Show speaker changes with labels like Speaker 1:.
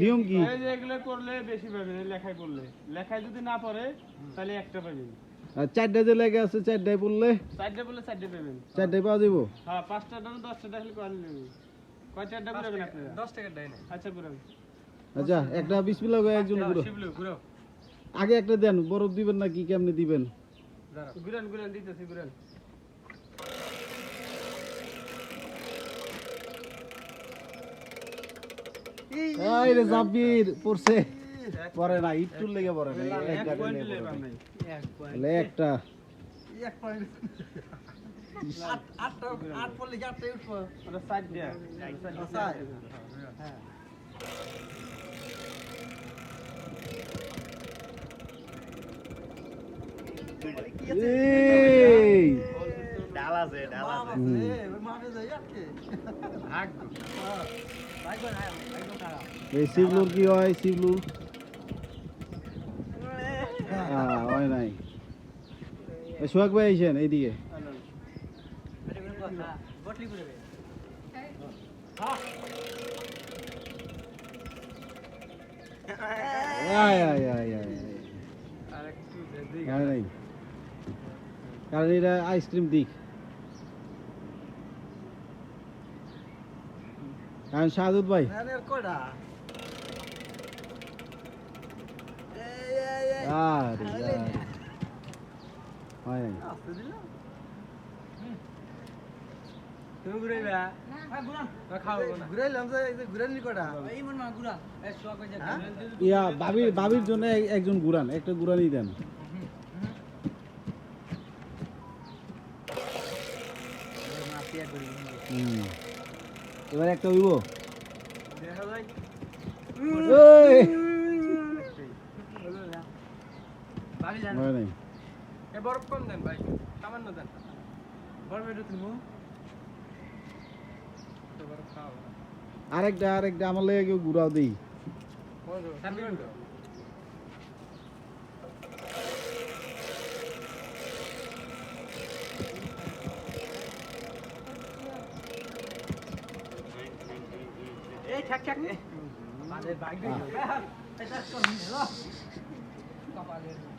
Speaker 1: নিয়ম কি?
Speaker 2: এই যে এগুলো করলে বেশি পাবেন, লেখায় পড়লে। লেখায় যদি না পড়ে তাহলে একটা পাবেন।
Speaker 1: আর চারটা যে লেগে আছে চারটায় পড়লে
Speaker 2: চারটে বললে চারটে পাবেন।
Speaker 1: চারটায় পাওয়া যাবো।
Speaker 2: হ্যাঁ, 5টা দাম 10টা খালি করে নেবেন। কয় চারটা ঘুরাবেন আপনারা? 10 টাকা দেয় না। আচ্ছা ঘুরাবেন।
Speaker 1: আচ্ছা একটা বিসমিল্লাহ করে একজন ঘুরো।
Speaker 2: শিবলু ঘুরাও।
Speaker 1: আগে একটা দেন, বরফ দিবেন না কি কেমনে দিবেন?
Speaker 2: ঘুরান ঘুরান দিতেছি ঘুরান।
Speaker 1: এই রে জাবির পড়ছে। পরে না একটু লেগে পড়ে না, এক
Speaker 2: এক
Speaker 1: গাড়ি
Speaker 2: পয়েন্ট
Speaker 1: লেগে
Speaker 2: লেবার
Speaker 1: পড়ে
Speaker 2: নাই। এক পয়েন্ট।
Speaker 1: তাহলে একটা
Speaker 3: এক পয়েন্ট আট পড়লে কি আটটাই উঠবো?
Speaker 2: ওটা সাইড দেয়া।
Speaker 3: সাইড? হ্যাঁ
Speaker 1: এই
Speaker 3: ডাল আছে মাঠে যাই আটকে
Speaker 2: ভাগ।
Speaker 1: এই শিবলুর কি হয়? শিবলুর হয় নাই। সোহাগ ভাই আইছেন এইদিকে। আয় আয় আয় আয়
Speaker 2: আর একটু দিক।
Speaker 1: হয় নাই, কারণ এটা আইসক্রিম দিক, কারণ শাহাদুত ভাই
Speaker 3: কয়টা
Speaker 1: হয় নাই।
Speaker 3: আসতে দিলাম
Speaker 2: তুমি ঘুরাইবা? খাও না।
Speaker 3: ঘুরাইলাম যে এই যে ঘুরাইলি কয়টা
Speaker 1: ইয়া বাবির জন্য একজন ঘুরান, একটা ঘুরানই দেন। এবার একটা হইব।
Speaker 2: দেখা যায়।
Speaker 1: এই!
Speaker 2: ভাবি জান।
Speaker 1: হয় নাই।
Speaker 2: এ বরফ কম দেন ভাই, সামান্য দেন। বরফ একটু তুলবো। তো বরফ খাও।
Speaker 1: আরেকটা আমার লেগে কেউ ঘুরাও দিই।
Speaker 2: সামনে তো। এই ঠাক ঠাক। বাদে বাইক দিয়ে। এটা কোন হলো? কপালের